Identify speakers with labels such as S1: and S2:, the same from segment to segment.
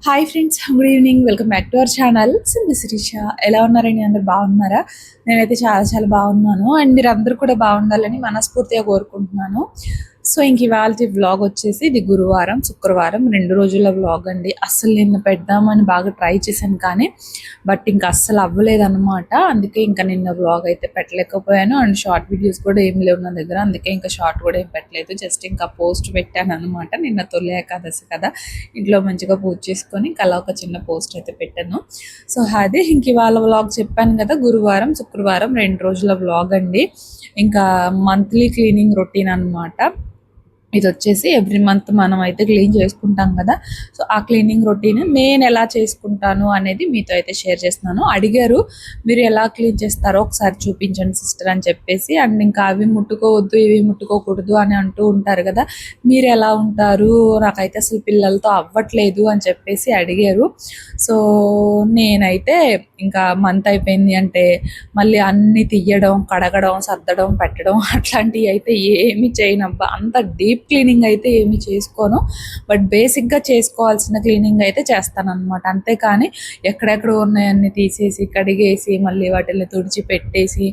S1: Hi friends, good evening. Welcome back to our channel Sindhu Sirisha. ఎలా ఉన్నారండి? అందరు బాగున్నారా? నేనైతే చాలా చాలా బాగున్నాను. అండ్ మీరు అందరూ కూడా బాగుండాలని మనస్ఫూర్తిగా కోరుకుంటున్నాను. సో ఇంక ఇవాళ వ్లాగ్ వచ్చేసి ఇది గురువారం శుక్రవారం 2 రోజుల వ్లాగ్ అండి. అస్సలు నిన్న పెడదామని బాగా ట్రై చేశాను కానీ బట్ ఇంకా అస్సలు అవ్వలేదన్నమాట. అందుకే ఇంకా నిన్న వ్లాగ్ అయితే పెట్టలేకపోయాను. అండ్ షార్ట్ వీడియోస్ కూడా ఏం లేవు నా దగ్గర. అందుకే ఇంకా షార్ట్ కూడా ఏం పెట్టలేదు. జస్ట్ ఇంకా పోస్ట్ పెట్టాను అనమాట. నిన్న తొలి ఏకాదశి కదా, ఇంట్లో మంచిగా పూజ చేసుకొని ఇంకా అలా ఒక చిన్న పోస్ట్ అయితే పెట్టాను. సో అదే ఇంక ఇవాళ వ్లాగ్ చెప్పాను కదా, గురువారం శుక్రవారం 2 రోజుల వ్లాగ్ అండి. ఇంకా మంత్లీ క్లీనింగ్ రొటీన్ అనమాట. ఇది వచ్చేసి ఎవ్రీ మంత్ మనం అయితే క్లీన్ చేసుకుంటాం కదా. సో ఆ క్లీనింగ్ రొటీన్ నేను ఎలా చేసుకుంటాను అనేది మీతో అయితే షేర్ చేస్తున్నాను. అడిగారు మీరు ఎలా క్లీన్ చేస్తారో ఒకసారి చూపించండి సిస్టర్ అని చెప్పేసి. అండ్ ఇంకా అవి ముట్టుకోవద్దు ఇవి ముట్టుకోకూడదు అని అంటూ ఉంటారు కదా, మీరు ఎలా ఉంటారు, నాకైతే అసలు పిల్లలతో అవ్వట్లేదు అని చెప్పేసి అడిగారు. సో నేనైతే ఇంకా మంత్ అయిపోయింది అంటే మళ్ళీ అన్ని తీయడం, కడగడం, సర్దడం, పెట్టడం అట్లాంటివి అయితే ఏమి చేయనబ్బా. అంత డీప్ క్లీనింగ్ అయితే ఏమి చేసుకోను. బట్ బేసిక్గా చేసుకోవాల్సిన క్లీనింగ్ అయితే చేస్తానన్నమాట. అంతేకాని ఎక్కడెక్కడ ఉన్నాయన్నీ తీసేసి కడిగేసి మళ్ళీ వాటిని తుడిచి పెట్టేసి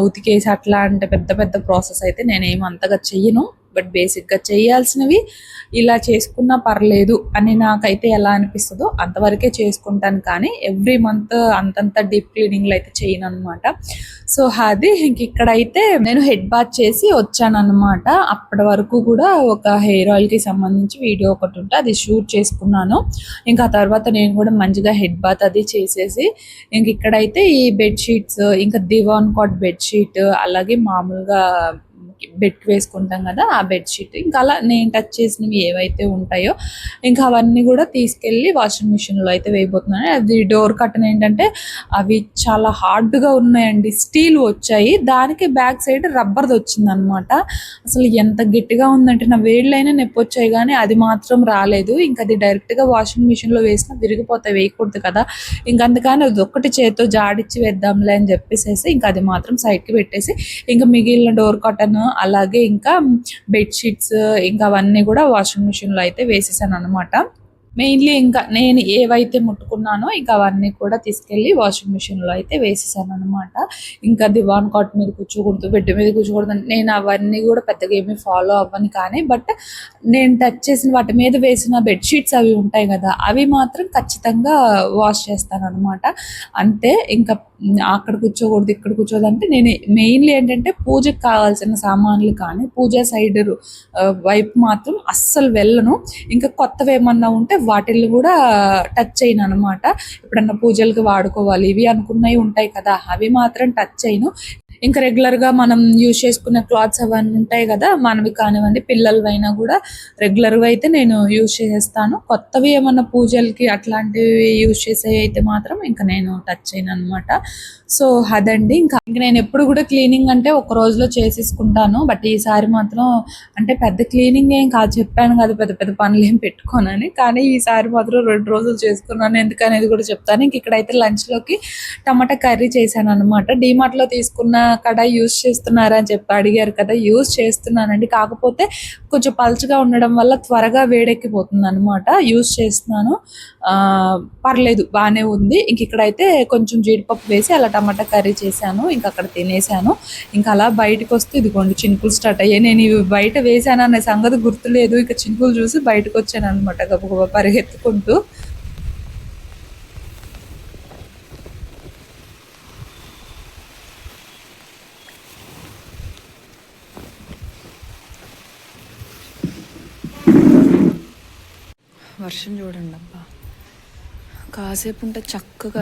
S1: ఉతికేసి అట్లా అంటే పెద్ద పెద్ద ప్రాసెస్ అయితే నేనేమి అంతగా చెయ్యను. బట్ బేసిక్గా చేయాల్సినవి ఇలా చేసుకున్నా పర్లేదు అని నాకైతే ఎలా అనిపిస్తుందో అంతవరకే చేసుకుంటాను. కానీ ఎవ్రీ మంత్ అంతంత డీప్ క్లీనింగ్లు అయితే చేయను అనమాట. సో అది ఇంక ఇక్కడైతే నేను హెడ్ బాత్ చేసి వచ్చాను అనమాట. అప్పటి వరకు కూడా ఒక హెయిర్ ఆయిల్కి సంబంధించి వీడియో ఒకటి ఉంటే అది షూట్ చేసుకున్నాను. ఇంకా తర్వాత నేను కూడా మంచిగా హెడ్ బాత్ అది చేసేసి ఇంక ఇక్కడైతే ఈ బెడ్షీట్స్, ఇంకా దివాన్ కాట్ బెడ్షీట్, అలాగే మామూలుగా బెడ్కి వేసుకుంటాం కదా ఆ బెడ్షీట్, ఇంకా అలా నేను టచ్ చేసినవి ఏవైతే ఉంటాయో ఇంకా అవన్నీ కూడా తీసుకెళ్ళి వాషింగ్ మిషన్లో అయితే వేయబోతున్నాను. అది డోర్ కట్టన్ ఏంటంటే అవి చాలా హార్డ్గా ఉన్నాయండి, స్టీల్ వచ్చాయి. దానికి బ్యాక్ సైడ్ రబ్బర్ది వచ్చిందనమాట. అసలు ఎంత గట్టిగా ఉందంటే నా వేళ్ళైనా నొప్పి వచ్చాయి కానీ అది మాత్రం రాలేదు. ఇంకా అది డైరెక్ట్గా వాషింగ్ మిషన్లో వేసినా విరిగిపోతాయి, వేయకూడదు కదా. ఇంకా అందుకని అది ఒక్కటి చేత్తో జాడిచ్చి వేద్దాంలే అని చెప్పేసి ఇంకా అది మాత్రం సైడ్కి పెట్టేసి ఇంకా మిగిలిన డోర్ కాటన్ అలాగే ఇంకా బెడ్షీట్స్ ఇంకా అవన్నీ కూడా వాషింగ్ మిషన్లో అయితే వేసేసాను అనమాట. మెయిన్లీ ఇంకా నేను ఏవైతే ముట్టుకున్నానో ఇంకా అవన్నీ కూడా తీసుకెళ్ళి వాషింగ్ మిషన్లో అయితే వేసేసాను అనమాట. ఇంకా దివాన్ కాట్ మీద కూర్చోకూడదు, బెడ్ మీద కూర్చోకూడదు, నేను అవన్నీ కూడా పెద్దగా ఏమీ ఫాలో అవ్వను. కానీ బట్ నేను టచ్ చేసిన వాటి మీద వేసిన బెడ్షీట్స్ అవి ఉంటాయి కదా, అవి మాత్రం ఖచ్చితంగా వాష్ చేస్తాను అనమాట. అంతే. ఇంకా అక్కడ కూర్చోకూడదు ఇక్కడ కూర్చోదు అంటే నేను మెయిన్లీ ఏంటంటే పూజకు కావాల్సిన సామాన్లు కానీ పూజ సైడ్ వైపు మాత్రం అస్సలు వెళ్ళను. ఇంకా కొత్తవి ఏమన్నా ఉంటే వాటిల్ని కూడా టచ్ చేయను అనమాట. ఎప్పుడన్నా పూజలకి వాడుకోవాలి ఇవి అనుకున్నవి ఉంటాయి కదా, అవి మాత్రం టచ్ చేయను. ఇంకా రెగ్యులర్గా మనం యూజ్ చేసుకునే క్లాత్స్ అవన్నీ ఉంటాయి కదా, మనవి కానివ్వండి పిల్లలవైనా కూడా రెగ్యులర్గా అయితే నేను యూజ్ చేస్తాను. కొత్తవి ఏమన్నా పూజలకి అట్లాంటివి యూజ్ చేసేవి అయితే మాత్రం ఇంకా నేను టచ్ చేయను అనమాట. సో అదండి. ఇంకా నేను ఎప్పుడు కూడా క్లీనింగ్ అంటే ఒక రోజులో చేసేసుకుంటాను. బట్ ఈసారి మాత్రం అంటే పెద్ద క్లీనింగ్ ఏం కాదు, చెప్పాను కదా పెద్ద పెద్ద పనులు ఏం పెట్టుకోనని. కానీ ఈసారి మాత్రం 2 రోజులు చేసుకున్నాను. ఎందుకనేది కూడా చెప్తాను. ఇంక ఇక్కడైతే లంచ్లోకి టమాటా కర్రీ చేశాను అనమాట. డీమార్ట్లో తీసుకున్న కడాయి యూజ్ చేస్తున్నారా అని చెప్పి అడిగారు కదా, యూజ్ చేస్తున్నానండి. కాకపోతే కొంచెం పల్చగా ఉండడం వల్ల త్వరగా వేడెక్కిపోతుంది అనమాట. యూజ్ చేస్తున్నాను, పర్లేదు బాగానే ఉంది. ఇంక ఇక్కడైతే కొంచెం జీడిపప్పు వేసి అలా టమాటా కర్రీ చేశాను. ఇంక అక్కడ తినేసాను. ఇంకా అలా బయటకు వస్తే ఇదిగోండి చినుకులు స్టార్ట్ అయ్యాయి. నేను ఇవి బయట వేసాను అనే సంగతి గుర్తులేదు. ఇక చినుకులు చూసి బయటకు వచ్చాను అనమాట గబగబా పరిగెత్తుకుంటూ. వర్షం చూడండి అబ్బా, కాసేపు ఉంటే చక్కగా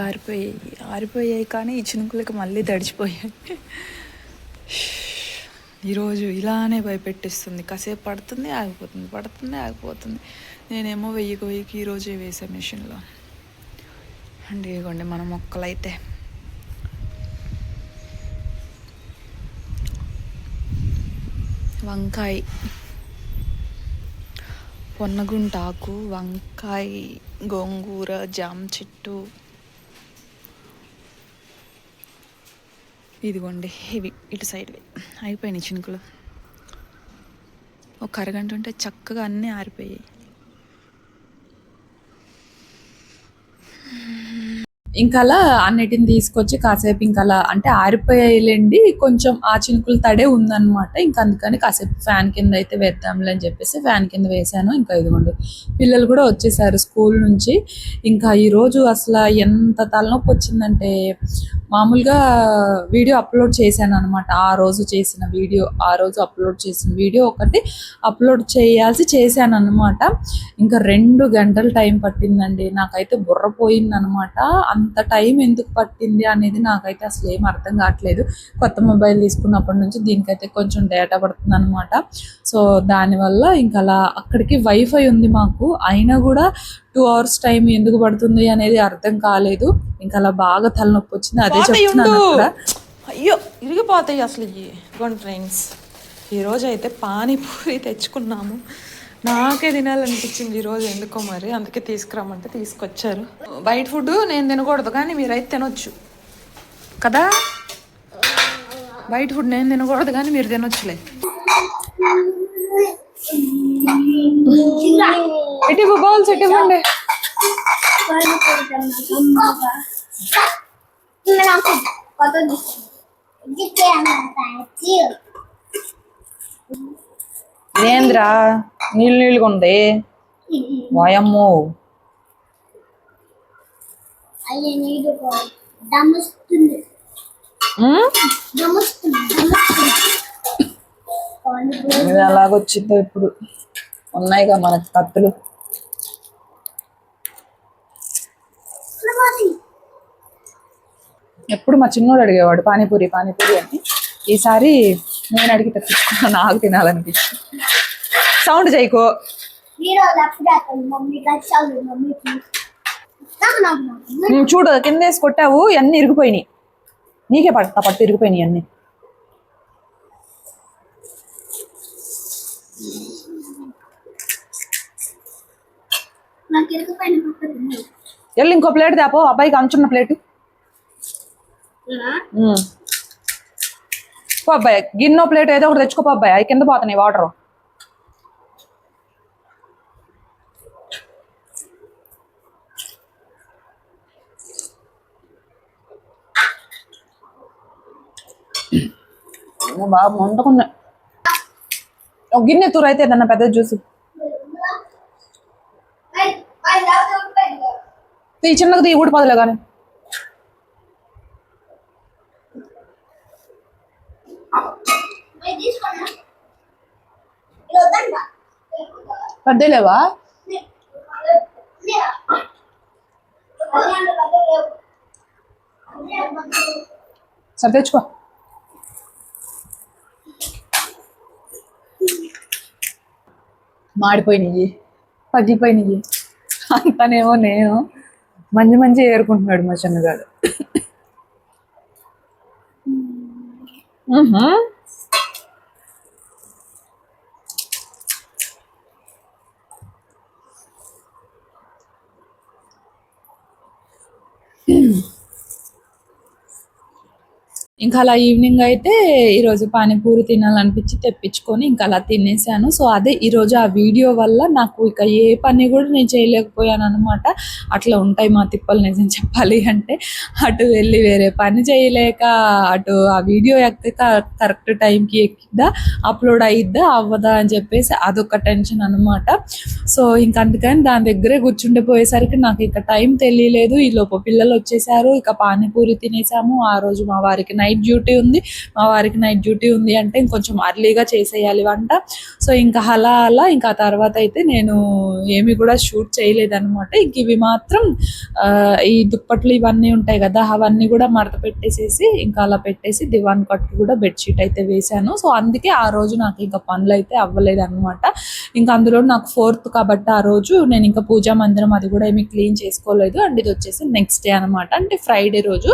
S1: ఆరిపోయాయి కానీ ఈ చినుకులకి మళ్ళీ తడిచిపోయాయి. ఈరోజు ఇలానే భయపెట్టిస్తుంది. కాసేపు పడుతుంది ఆగిపోతుంది, పడుతుంది ఆగిపోతుంది. నేనేమో వెయ్యికి ఈరోజే వేసాను మిషన్లో. అండ్ ఇదిగోండి మన మొక్కలైతే వంకాయ, పొన్నగుంటాకు, వంకాయ, గోంగూర, జామ చెట్టు, ఇదిగోండి ఇవి ఇటు సైడ్వి అయిపోయినాయి చినుకులు. ఒక అరగంట ఉంటే చక్కగా అన్నీ ఆరిపోయాయి. ఇంకా అలా అన్నిటిని తీసుకొచ్చి కాసేపు ఇంకా అలా అంటే ఆరిపోయాయిలేండి, కొంచెం ఆ చినుకులు తడే ఉందన్నమాట. ఇంకా అందుకని కాసేపు ఫ్యాన్ కింద అయితే వేద్దాంలే అని చెప్పేసి ఫ్యాన్ కింద వేసాను. ఇంకా ఇదిగోండి పిల్లలు కూడా వచ్చేసారు స్కూల్ నుంచి. ఇంకా ఈరోజు అసలు ఎంత తలనొప్పి వచ్చిందంటే, మామూలుగా వీడియో అప్లోడ్ చేశాను అనమాట. ఆ రోజు చేసిన వీడియో, ఆ రోజు అప్లోడ్ చేసిన వీడియో ఒకటి అప్లోడ్ చేశాను అనమాట. ఇంకా 2 గంటలు టైం పట్టిందండి. నాకైతే బుర్ర పోయిందనమాట. అంత టైం ఎందుకు పట్టింది అనేది నాకైతే అసలు ఏం అర్థం కావట్లేదు. కొత్త మొబైల్ తీసుకున్నప్పటి నుంచి దీనికైతే కొంచెం డేటా పడుతుంది అనమాట. సో దానివల్ల ఇంకా అలా అక్కడికి వైఫై ఉంది మాకు, అయినా కూడా 2 hours టైం ఎందుకు పడుతుంది అనేది అర్థం కాలేదు. ఇంకా అలా బాగా తలనొప్పి వచ్చింది. అదే చెప్తున్నాను అక్కడ.
S2: అయ్యో ఇరిగిపోతాయి అసలు ఇవి ఫ్రెండ్స్. ఈరోజు అయితే పానీపూరి తెచ్చుకున్నాము. నాకే తినాలనిపించింది ఈరోజు ఎందుకో మరి, అందుకే తీసుకురామంటే తీసుకొచ్చారు. బయట ఫుడ్ నేను తినకూడదు కానీ మీరైతే తినొచ్చు కదా. బయట ఫుడ్ నేను తినకూడదు కానీ మీరు తినొచ్చులే.
S1: ఎటు బౌల్స్ ఎటు ఇవ్వండి. ఏంద్రా నీళ్ళుగా ఉంది వాయమ్మో. ఇది ఎలాగొచ్చిందో ఇప్పుడు. ఉన్నాయిగా మనకి కత్తులు. ఎప్పుడు మా చిన్నోడు అడిగేవాడు పానీపూరి పానీపూరి అని. ఈసారి నేను అడిగి తెప్పించుకున్నాను, నాకు తినాలనిపించి. సౌండ్ చేయకో. చూడు కింద వేసి కొట్టావు, అన్ని ఇరిగిపోయినాయి. నీకే పట్టు ఇరిగిపోయినాయి అన్ని. వెళ్ళి ఇంకో ప్లేట్ తేపో, అబ్బాయికి అంచున్న ప్లేటు. పో అబ్బాయి, గిన్నె ప్లేట్ ఏదో ఒకటి తెచ్చుకోపో అబ్బాయి, అవి కింద పోతున్నాయి వాటర్. బాగా వండుకున్నా. ఒక గిన్నె తూరు అయితే ఏదన్నా పెద్దది చూసి తీ, చిన్నగా తీ, ఊడిపోదులే కానీ. పెద్దలేవా? సరే తెచ్చుకో. మాడిపోయినాయి, పగిలిపోయినాయి అంతానేమో. నేను మంచి ఏరుకుంటున్నాడు మా చిన్నగాడు. ఇంకా అలా ఈవినింగ్ అయితే ఈరోజు పానీపూరి తినాలనిపించి తెప్పించుకొని ఇంకా అలా తినేసాను. సో అదే ఈరోజు ఆ వీడియో వల్ల నాకు ఇక ఏ పని కూడా నేను చేయలేకపోయాను అనమాట. అట్లా ఉంటాయి మా తిప్పలు నిజం చెప్పాలి అంటే. అటు వెళ్ళి వేరే పని చేయలేక, అటు ఆ వీడియో కరెక్ట్ టైంకి ఎక్కిద్దా, అప్లోడ్ అయిద్దా అవ్వదా అని చెప్పేసి అదొక టెన్షన్ అనమాట. సో ఇంకా అందుకని దాని దగ్గరే కూర్చుండిపోయేసరికి నాకు ఇక టైం తెలియలేదు. ఈ లోపు పిల్లలు వచ్చేసారు, ఇక పానీపూరి తినేసాము. ఆ రోజు మా వారికి నైట్ డ్యూటీ ఉంది. మా వారికి నైట్ డ్యూటీ ఉంది అంటే ఇంకొంచెం అర్లీగా చేసేయాలి వంట. సో ఇంకా అలా ఇంకా తర్వాత అయితే నేను ఏమి కూడా షూట్ చేయలేదన్నమాట. ఇంక ఇవి మాత్రం ఈ దుప్పట్లు ఇవన్నీ ఉంటాయి కదా, అవన్నీ కూడా మడత పెట్టేసేసి ఇంకా అలా పెట్టేసి దివాన్ కట్టు కూడా బెడ్షీట్ అయితే వేశాను. సో అందుకే ఆ రోజు నాకు ఇంకా పనులు అయితే అవ్వలేదు అనమాట. ఇంకా అందులో నాకు 4th కాబట్టి ఆ రోజు నేను ఇంకా పూజా మందిరం అది కూడా ఏమి క్లీన్ చేసుకోలేదు. అండ్ ఇది వచ్చేసి నెక్స్ట్ డే అనమాట, అంటే ఫ్రైడే రోజు.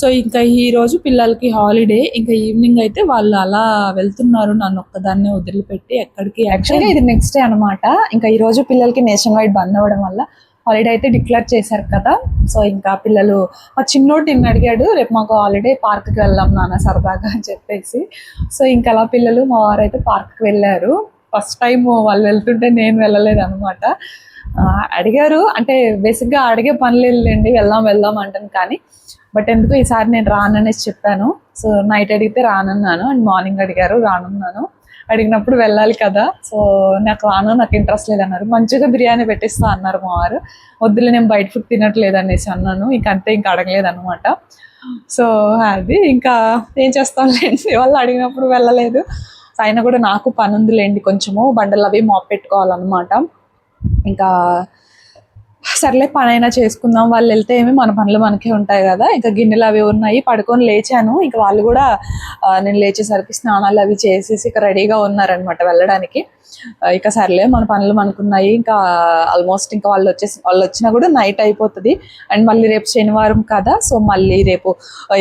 S1: సో ఇంకా ఈ రోజు పిల్లలకి హాలిడే. ఇంకా ఈవినింగ్ అయితే వాళ్ళు అలా వెళ్తున్నారు, నన్ను ఒక్కదాన్నే వదిలిపెట్టి ఎక్కడికి. యాక్చువల్గా ఇది నెక్స్ట్ డే అనమాట. ఇంకా ఈ రోజు పిల్లలకి నేషన్ వైడ్ బంద్ అవ్వడం వల్ల హాలిడే అయితే డిక్లేర్ చేశారు కదా. సో ఇంకా పిల్లలు, మా చిన్నోడు నిన్ను అడిగాడు రేపు మాకు హాలిడే పార్క్కి వెళ్దాం నాన్న సరదాగా అని చెప్పేసి. సో ఇంకా అలా పిల్లలు మా వారు అయితే పార్క్కి వెళ్ళారు. ఫస్ట్ టైం వాళ్ళు వెళ్తుంటే నేను వెళ్ళలేదు అనమాట. అడిగారు, అంటే బేసిక్గా అడిగే పనులు లేండి, వెళ్దాం అంటాను కానీ బట్ ఎందుకు ఈసారి నేను రాననేసి చెప్పాను. సో నైట్ అడిగితే రానున్నాను అండ్ మార్నింగ్ అడిగారు రానున్నాను. అడిగినప్పుడు వెళ్ళాలి కదా, సో నాకు ఇంట్రెస్ట్ లేదన్నారు. మంచిగా బిర్యానీ పెట్టిస్తా అన్నారు మా వారు. వద్దులే నేను బయట ఫుడ్ తినట్లేదు అనేసి అన్నాను. ఇంకంతే, ఇంకా అడగలేదు అనమాట. సో అది ఇంకా ఏం చేస్తాంలేండి, వాళ్ళు అడిగినప్పుడు వెళ్ళలేదు. అయినా కూడా నాకు పని ఉందిలేండి, కొంచెము బండలు అవి మాప్ పెట్టుకోవాలన్నమాట. ఇంకా సర్లే పని అయినా చేసుకుందాం, వాళ్ళు వెళ్తే ఏమి మన పనులు మనకే ఉంటాయి కదా. ఇంకా గిన్నెలు అవి ఉన్నాయి, పడుకొని లేచాను. ఇంకా వాళ్ళు కూడా నేను లేచేసరికి స్నానాలు అవి చేసేసి ఇక రెడీగా ఉన్నారనమాట వెళ్ళడానికి. ఇక సర్లే మన పనులు మనకున్నాయి. ఇంకా ఆల్మోస్ట్ ఇంకా వాళ్ళు వచ్చినా కూడా నైట్ అయిపోతుంది. అండ్ మళ్ళీ రేపు శనివారం కదా, సో మళ్ళీ రేపు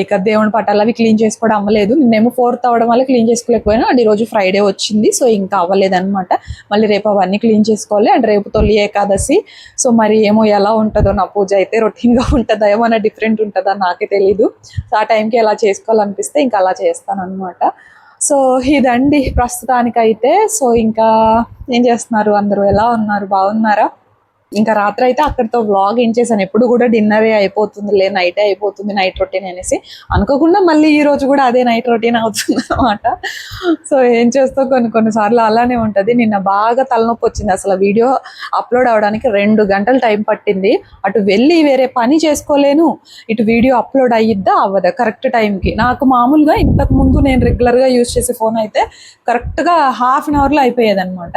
S1: ఇక దేవుని పటాలు అవి క్లీన్ చేసుకోవడం అవ్వలేదు. నిన్నేమో 4th అవ్వడం వల్ల క్లీన్ చేసుకోలేకపోయినా, అండ్ ఈరోజు ఫ్రైడే వచ్చింది, సో ఇంకా అవ్వలేదు అనమాట. మళ్ళీ రేపు అవన్నీ క్లీన్ చేసుకోవాలి. అండ్ రేపు తొలి ఏకాదశి, సో మరి ఏమో ఎలా ఉంటుందో నా పూజ అయితే, రొటీన్గా ఉంటుందా ఏమైనా డిఫరెంట్ ఉంటుందా నాకే తెలీదు. సో ఆ టైంకి ఎలా చేసుకోవాలనిపిస్తే ఇంకా అలా చేస్తాను అనమాట. సో ఇదండి ప్రస్తుతానికైతే. సో ఇంకా ఏం చేస్తున్నారు అందరూ, ఎలా ఉన్నారు, బాగున్నారా? ఇంకా రాత్రి అయితే అక్కడితో వ్లాగ్ ఏం చేశాను. ఎప్పుడు కూడా డిన్నరే అయిపోతుంది, నైటే అయిపోతుంది, నైట్ రొటీన్ అనేసి అనుకోకుండా మళ్ళీ ఈ రోజు కూడా అదే నైట్ రొటీన్ అవుతుంది అనమాట. సో ఏం చేస్తావు, కొన్నిసార్లు అలానే ఉంటుంది. నిన్న బాగా తలనొప్పి వచ్చింది, అసలు వీడియో అప్లోడ్ అవడానికి 2 గంటలు టైం పట్టింది. అటు వెళ్ళి వేరే పని చేసుకోలేను, ఇటు వీడియో అప్లోడ్ అయ్యిద్దా అవ్వదా కరెక్ట్ టైంకి. నాకు మామూలుగా ఇంతకు ముందు నేను రెగ్యులర్గా యూజ్ చేసే ఫోన్ అయితే కరెక్ట్గా ½ అన్ అవర్లో అయిపోయేది అనమాట.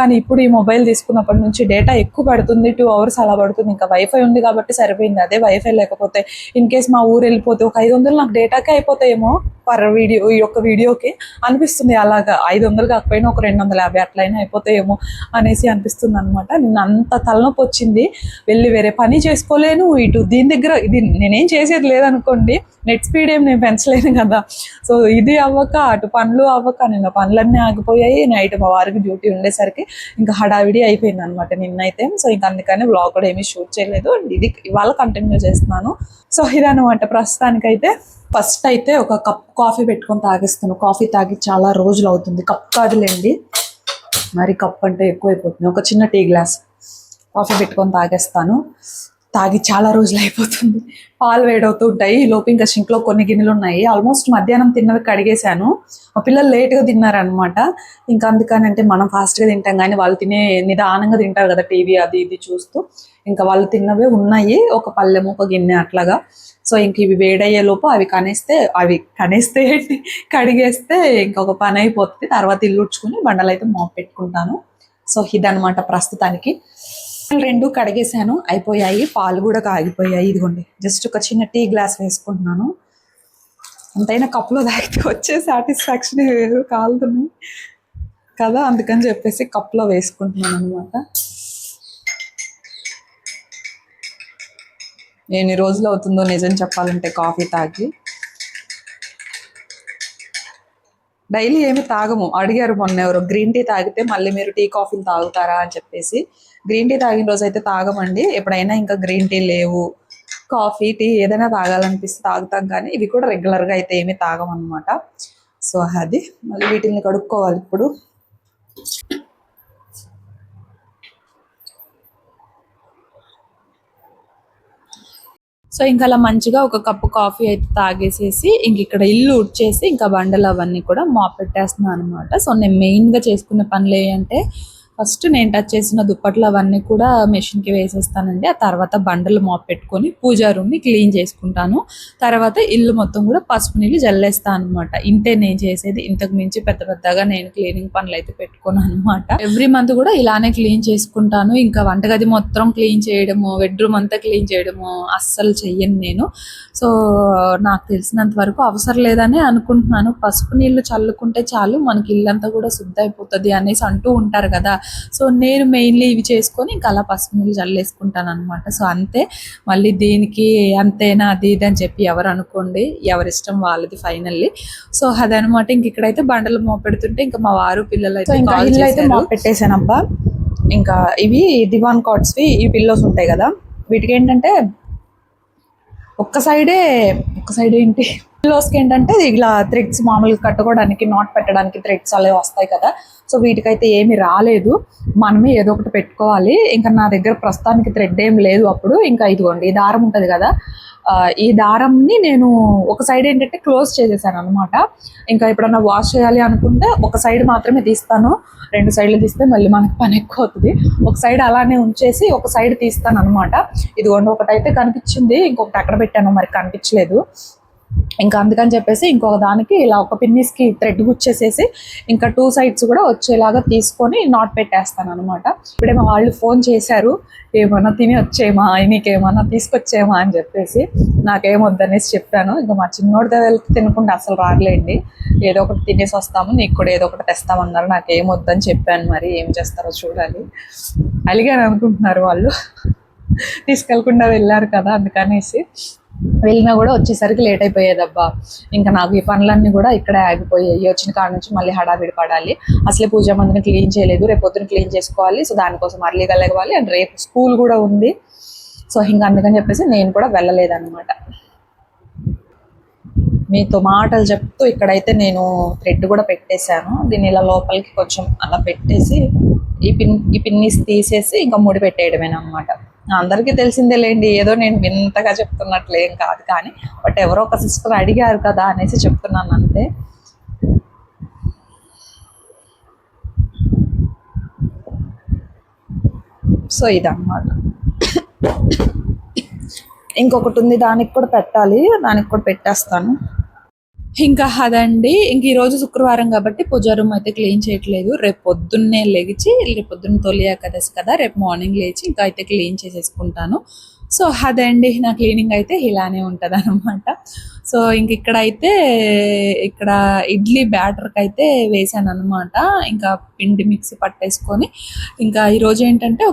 S1: కానీ ఇప్పుడు ఈ మొబైల్ తీసుకున్నప్పటి నుంచి డేటా ఎక్కువ పడుతుంది, 2 hours అలా పడుతుంది. ఇంకా వైఫై ఉంది కాబట్టి సరిపోయింది. అదే వైఫై లేకపోతే ఇన్ కేస్ మా ఊరు వెళ్ళిపోతే ఒక 500 నాకు డేటాకే అయిపోతాయేమో పర్ వీడియో, ఈ యొక్క వీడియోకి అనిపిస్తుంది. అలాగా 500 కాకపోయినా ఒక 250 అట్లయినా అయిపోతాయేమో అనేసి అనిపిస్తుంది అనమాట. నిన్న అంత తలనొప్పి వచ్చింది, వెళ్ళి వేరే పని చేసుకోలేను, ఇటు దీని దగ్గర ఇది నేనేం చేసేది లేదనుకోండి, నెట్ స్పీడ్ ఏం నేను పెంచలేను కదా. సో ఇది అవ్వక అటు పనులు అవ్వక నిన్న పనులన్నీ ఆగిపోయాయి. నైట్ మా వారికి డ్యూటీ ఉండేసరికి ఇంకా హడావిడి అయిపోయింది అనమాట నిన్నైతే. సో ఇంకా అందుకని వ్లాగ్ కూడా ఏమీ షూట్ చేయలేదు. ఇది ఇవాళ కంటిన్యూ చేస్తున్నాను. సో ఇదనమాట ప్రస్తుతానికైతే. ఫస్ట్ అయితే ఒక కప్ కాఫీ పెట్టుకొని తాగేస్తాను. కాఫీ తాగి చాలా రోజులు అవుతుంది. కప్ కాదులేండి, మరి కప్ అంటే ఎక్కువైపోతుంది. ఒక చిన్న టీ గ్లాస్ కాఫీ పెట్టుకొని తాగేస్తాను. తాగి చాలా రోజులు అయిపోతుంది. పాలు వేడవుతూ ఉంటాయి. లోపు ఇంకా సింక్లో కొన్ని గిన్నెలు ఉన్నాయి. ఆల్మోస్ట్ మధ్యాహ్నం తిన్నవి కడిగేశాను. మా పిల్లలు లేట్గా తిన్నారనమాట. ఇంకా అందుకని, అంటే మనం ఫాస్ట్గా తింటాం కానీ వాళ్ళు నిదానంగా తింటారు కదా, టీవీ అది ఇది చూస్తూ. ఇంకా వాళ్ళు తిన్నవే ఉన్నాయి, ఒక పళ్ళెము ఒక గిన్నె అట్లాగా. సో ఇంక ఇవి వేడయ్యే లోపు అవి కనేస్తే కడిగేస్తే ఇంకొక పని అయిపోతుంది. తర్వాత ఇల్లు ఉడ్చుకుని బండలు అయితే మోపు పెట్టుకుంటాను. సో ఇదనమాట ప్రస్తుతానికి. 2 కడిగేసాను, అయిపోయాయి. పాలు కూడా కాగిపోయాయి. ఇదిగోండి, జస్ట్ ఒక చిన్న టీ గ్లాస్ వేసుకుంటున్నాను. అంతైనా కప్లో తాగితే వచ్చే సాటిస్ఫాక్షన్ వేరు, కాలుతున్నాయి కదా, అందుకని చెప్పేసి కప్లో వేసుకుంటున్నాను అనమాట. ఎన్ని రోజులు అవుతుందో నిజం చెప్పాలంటే కాఫీ తాగి. డైలీ ఏమి తాగము. అడిగారు మొన్న ఎవరో, గ్రీన్ టీ తాగితే మళ్ళీ మీరు టీ కాఫీలు తాగుతారా అని చెప్పేసి. గ్రీన్ టీ తాగిన రోజు అయితే తాగమండి. ఎప్పుడైనా ఇంకా గ్రీన్ టీ లేవు, కాఫీ టీ ఏదైనా తాగాలనిపిస్తే తాగుతాం, కానీ ఇవి కూడా రెగ్యులర్గా అయితే ఏమీ తాగమన్నమాట. సో అది మళ్ళీ వీటిని కడుక్కోవాలి ఇప్పుడు. సో ఇంకా అలా మంచిగా ఒక కప్పు కాఫీ అయితే తాగేసేసి ఇంక ఇక్కడ ఇల్లు ఉడ్చేసి ఇంకా బండలు అవన్నీ కూడా మాప్ పెట్టేస్తున్నాను అనమాట. సో నేను మెయిన్గా చేసుకునే పనులు ఏంటంటే, ఫస్ట్ నేను టచ్ చేసిన దుప్పట్లు అవన్నీ కూడా మెషిన్కి వేసేస్తానండి. ఆ తర్వాత బండలు మాప్ పెట్టుకొని పూజా రూమ్ని క్లీన్ చేసుకుంటాను. తర్వాత ఇల్లు మొత్తం కూడా పసుపు నీళ్ళు జల్లేస్తాను అనమాట. ఇంతే నేను చేసేది. ఇంతకు మించి పెద్దగా నేను క్లీనింగ్ పనులు అయితే పెట్టుకోను అనమాట. ఎవ్రీ మంత్ కూడా ఇలానే క్లీన్ చేసుకుంటాను. ఇంకా వంటగది మొత్తం క్లీన్ చేయడము, బెడ్రూమ్ అంతా క్లీన్ చేయడము అస్సలు చెయ్యను నేను. సో నాకు తెలిసినంత వరకు అవసరం లేదనే అనుకుంటున్నాను. పసుపు నీళ్ళు చల్లుకుంటే చాలు, మనకి ఇల్లంతా కూడా శుద్ధ అయిపోతుంది అనేసి అంటూ ఉంటారు కదా. సో నేను మెయిన్లీ ఇవి చేసుకొని ఇంకా అలా పసుపు నీళ్ళు చల్లేసుకుంటాను అనమాట. సో అంతే. మళ్ళీ దీనికి అంతేనా అది ఇది అని చెప్పి ఎవరు అనుకోండి, ఎవరిష్టం వాళ్ళది ఫైనల్లీ. సో అదనమాట. ఇంక ఇక్కడైతే బండలు మోపెడుతుంటే ఇంకా మా వారు పిల్లలు అయితే ఇల్లు అయితే మోపెట్టేసానబ్బా. ఇంకా ఇవి దివాన్ కాట్స్వి ఈ పిల్లోస్ ఉంటాయి కదా, వీటికి ఏంటంటే ఒక్క సైడ్ ఏంటి పిల్లోస్కి ఏంటంటే ఇలా థ్రెడ్స్ మామూలుగా కట్టుకోవడానికి నాట్ పెట్టడానికి థ్రెడ్స్ అలా వస్తాయి కదా. సో వీటికైతే ఏమి రాలేదు, మనమే ఏదో ఒకటి పెట్టుకోవాలి. ఇంకా నా దగ్గర ప్రస్తుతానికి థ్రెడ్ ఏం లేదు. అప్పుడు ఇంకా ఇదిగోండి ఈ దారం ఉంటుంది కదా, ఈ దారంని నేను ఒక సైడ్ ఏంటంటే క్లోజ్ చేసేసాను అనమాట. ఇంకా ఎప్పుడన్నా వాష్ చేయాలి అనుకుంటే ఒక సైడ్ మాత్రమే తీస్తాను, 2 సైడ్లు తీస్తే మళ్ళీ మనకి పని ఎక్కువ అవుతుంది. ఒక సైడ్ అలానే ఉంచేసి ఒక సైడ్ తీస్తాను అనమాట. ఇదిగోండి ఒకటైతే కనిపించింది, ఇంకొకటి అక్కడ పెట్టాను మరి కనిపించలేదు. ఇంకా అందుకని చెప్పేసి ఇంకొక దానికి ఇలా ఒక పిన్నిస్కి థ్రెడ్ గుచ్చేసేసి ఇంకా 2 సైడ్స్ కూడా వచ్చేలాగా తీసుకొని నాట్ పెట్టేస్తాను అనమాట. ఇప్పుడే మా వాళ్ళు ఫోన్ చేశారు, ఏమన్నా తిని వచ్చేమా, నీకేమన్నా తీసుకొచ్చేమా అని చెప్పేసి. నాకేం వద్దనేసి చెప్పాను. ఇంకా మా చిన్నోడితో వెళ్తే తినకుండా అసలు రాలేండి, ఏదో ఒకటి తినేసి వస్తాము, నీకు కూడా ఏదో ఒకటి తెస్తామన్నారు. నాకేం వద్దని చెప్పాను, మరి ఏం చేస్తారో చూడాలి. అలిగాను అనుకుంటున్నారు వాళ్ళు, తీసుకెళ్లకుండా వెళ్ళారు కదా అందుకనేసి. వెళ్ళినా కూడా వచ్చేసరికి లేట్ అయిపోయేదబ్బా. ఇంకా నాకు ఈ పనులన్నీ కూడా ఇక్కడే ఆగిపోయాయి. వచ్చిన కాడ నుంచి మళ్ళీ హడావిడి పడాలి. అసలే పూజా మందిని క్లీన్ చేయలేదు, రేపు పొద్దున క్లీన్ చేసుకోవాలి. సో దానికోసం అర్లీగా లేవాలి, అండ్ రేపు స్కూల్ కూడా ఉంది. సో ఇంకా అందుకని చెప్పేసి నేను కూడా వెళ్ళలేదన్నమాట. మీతో మాటలు చెప్తూ ఇక్కడైతే నేను థ్రెడ్ కూడా పెట్టేశాను. దీన్ని ఇలా లోపలికి కొంచెం అలా పెట్టేసి ఈ పిన్నిస్ తీసేసి ఇంకా ముడి పెట్టేయడమేనమాట. అందరికీ తెలిసిందే లేండి, ఏదో నేను వింతగా చెప్తున్నట్లు ఏం కాదు, కానీ బట్ ఎవరో ఒక సిస్టర్ అడిగారు కదా అనేసి చెప్తున్నాను అంతే. సో ఇదన్నమాట. ఇంకొకటి ఉంది, దానికి కూడా పెట్టాలి, దానికి కూడా పెట్టేస్తాను. ఇంకా అదండి. ఇంక ఈరోజు శుక్రవారం కాబట్టి పూజా రూమ్ అయితే క్లీన్ చేయట్లేదు. రేపు పొద్దున్నే లెగిచి, రేపు పొద్దున్న తొలి ఏకాదశి కదా, రేపు మార్నింగ్ లేచి ఇంకా అయితే క్లీన్ చేసేసుకుంటాను. సో అదండి, నా క్లీనింగ్ అయితే ఇలానే ఉంటుంది అనమాట. సో ఇంక ఇక్కడైతే ఇక్కడ ఇడ్లీ బ్యాటర్కి అయితే వేసాను అనమాట. ఇంకా పిండి మిక్సీ పట్టేసుకొని ఇంకా ఈరోజు ఏంటంటే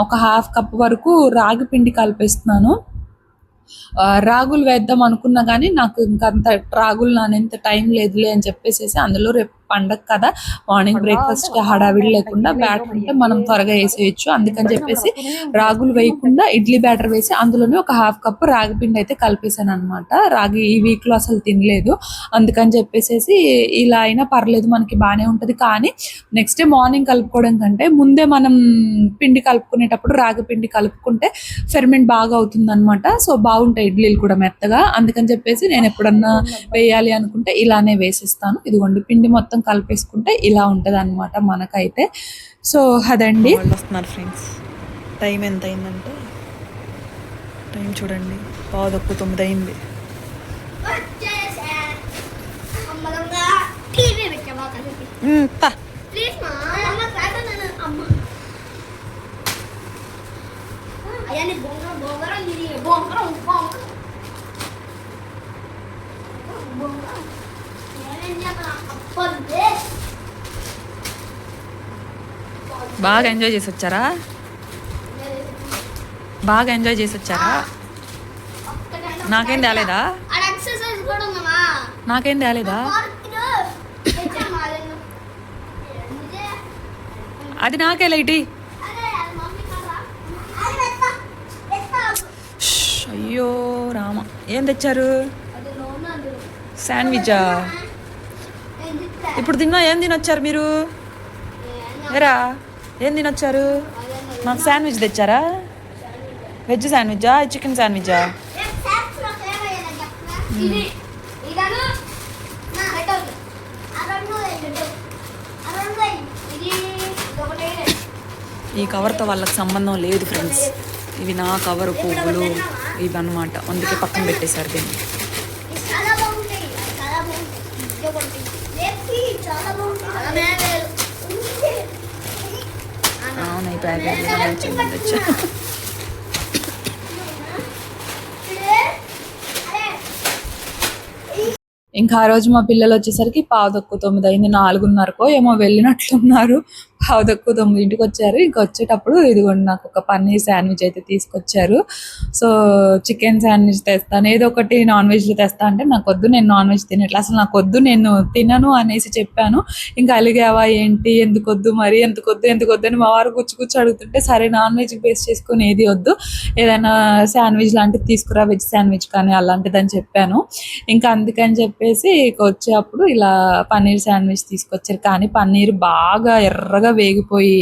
S1: ఒక హాఫ్ కప్ వరకు రాగి పిండి కలిపేస్తున్నాను. రాగులు వేద్దాం అనుకున్నా కానీ నాకు ఇంకంత రాగులు నానేంత టైం లేదులే అని చెప్పేసి, అందులో రేపు పండగ కదా, మార్నింగ్ బ్రేక్ఫాస్ట్ హడావిడి లేకుండా బ్యాటర్ ఉంటే మనం త్వరగా వేసేయచ్చు. అందుకని చెప్పేసి రాగులు వేయకుండా ఇడ్లీ బ్యాటర్ వేసి అందులోనే ఒక హాఫ్ కప్ రాగి పిండి అయితే కలిపేసాను అనమాట. రాగి ఈ వీక్లో అసలు తినలేదు, అందుకని చెప్పేసి ఇలా అయినా పర్లేదు మనకి బాగానే ఉంటుంది. కానీ నెక్స్ట్ డే మార్నింగ్ కలుపుకోవడం కంటే ముందే మనం పిండి కలుపుకునేటప్పుడు రాగి పిండి కలుపుకుంటే ఫెర్మెంట్ బాగా అవుతుంది అనమాట. సో బాగుంటాయి ఇడ్లీలు కూడా మెత్తగా. అందుకని చెప్పేసి నేను ఎప్పుడన్నా వేయాలి అనుకుంటే ఇలానే వేసేస్తాను. ఇదిగోండి పిండి మొత్తం కలిపేసుకుంటే ఇలా ఉంటుంది అనమాట మనకైతే. సో అదండి.
S2: వస్తున్నారు ఫ్రెండ్స్. టైం ఎంత అయిందంటే, టైం చూడండి 8:09 అయింది. బాగా ఎంజాయ్ చేసి వచ్చారా? బాగా ఎంజాయ్ చేసి వచ్చారా? నాకేం తేలేదా? నాకేం తేలేదా? అది నాకే లైటి. అయ్యో రామ, ఏం తెచ్చారు? శాండ్విచా? ఇప్పుడు ఏం తినొచ్చారు మీరు? ఏరా ఏం తినొచ్చారు? నాకు శాండ్విచ్ తెచ్చారా? వెజ్ శాండ్విచా, చికెన్ శాండ్విచా? ఈ కవర్తో వాళ్ళకి సంబంధం లేదు ఫ్రెండ్స్, ఇవి నా కవర్ పువ్వులు ఇవన్నమాట, అందుకే పక్కన పెట్టేశారు దీన్ని. అవును, ఈ ప్యాకెట్
S1: ఇంకా ఆ రోజు మా పిల్లలు వచ్చేసరికి 8:09 అయింది. 4:30కో ఏమో వెళ్ళినట్లున్నారు. 9:15కి వచ్చారు. ఇంకా వచ్చేటప్పుడు ఇదిగోండి నాకు ఒక పన్నీర్ శాండ్విచ్ అయితే తీసుకొచ్చారు. సో చికెన్ శాండ్విచ్ తెస్తాను, ఏదో ఒకటి నాన్ వెజ్లో తెస్తా అంటే నాకు వద్దు, నేను నాన్ వెజ్ తినట్లే, అసలు నాకు వద్దు, నేను తినను అనేసి చెప్పాను. ఇంకా అలిగావా ఏంటి, ఎందుకు వద్దు మరి, ఎందుకు వద్దు అని మా వారు కూర్చు అడుగుతుంటే సరే నాన్ వెజ్ బేస్ చేసుకొని ఏది వద్దు, ఏదైనా శాండ్విచ్ లాంటిది తీసుకురా, వెజ్ శాండ్విచ్ కానీ అలాంటిదని చెప్పాను. ఇంకా అందుకని చెప్పేసి ఇక వచ్చేటప్పుడు ఇలా పన్నీర్ శాండ్విచ్ తీసుకొచ్చారు. కానీ పన్నీర్ బాగా ఎర్రగా వేగిపోయి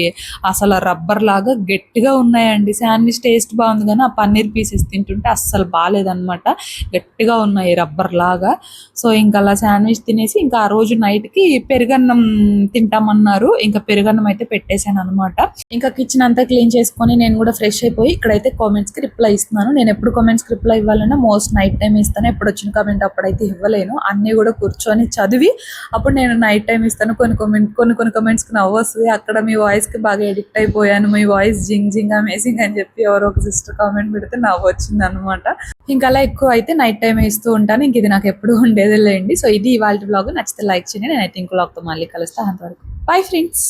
S1: అసలు రబ్బర్ లాగా గట్టిగా ఉన్నాయండి. శాండ్విచ్ టేస్ట్ బాగుంది కానీ ఆ పన్నీర్ పీసెస్ తింటుంటే అస్సలు బాగాలేదన్నమాట, గట్టిగా ఉన్నాయి రబ్బర్ లాగా. సో ఇంకా అలా శాండ్విచ్ తినేసి ఇంకా ఆ రోజు నైట్కి పెరుగన్నం తింటామన్నారు. ఇంకా పెరుగన్నం అయితే పెట్టేశాను అనమాట. ఇంకా కిచెన్ అంతా క్లీన్ చేసుకొని నేను కూడా ఫ్రెష్ అయిపోయి ఇక్కడైతే కామెంట్స్కి రిప్లై ఇస్తున్నాను. నేను ఎప్పుడు కామెంట్స్కి రిప్లై ఇవ్వాలన్నా మోస్ట్ నైట్ టైం ఇస్తాను, ఎప్పుడు వచ్చిన కామెంట్ అప్పుడైతే ఇవ్వలేను. అన్నీ కూడా కూర్చొని చదివి అప్పుడు నేను నైట్ టైం ఇస్తాను. కొన్ని కామెంట్స్కి నవ్వు వస్తుంది, అక్కడ మీ వాయిస్కి బాగా ఎడిక్ట్ అయిపోయాను, మీ వాయిస్ జింగ్ అమేజింగ్ అని చెప్పి ఎవరో ఒక సిస్టర్ కామెంట్ పెడితే నవ్వు వచ్చింది అనమాట. ఇంకా అలా ఎక్కువ అయితే నైట్ టైం ఇస్తూ ఉంటాను. ఇంక ఇది నాకు ఎప్పుడు ఉండేది లేండి. సో ఇది ఇవాళ బ్లాగ్, నచ్చితే లైక్ చేయండి. నేనైతే ఇంకో బ్లాగ్తో మళ్ళీ కలుస్తాను. అంతవరకు బై ఫ్రెండ్స్.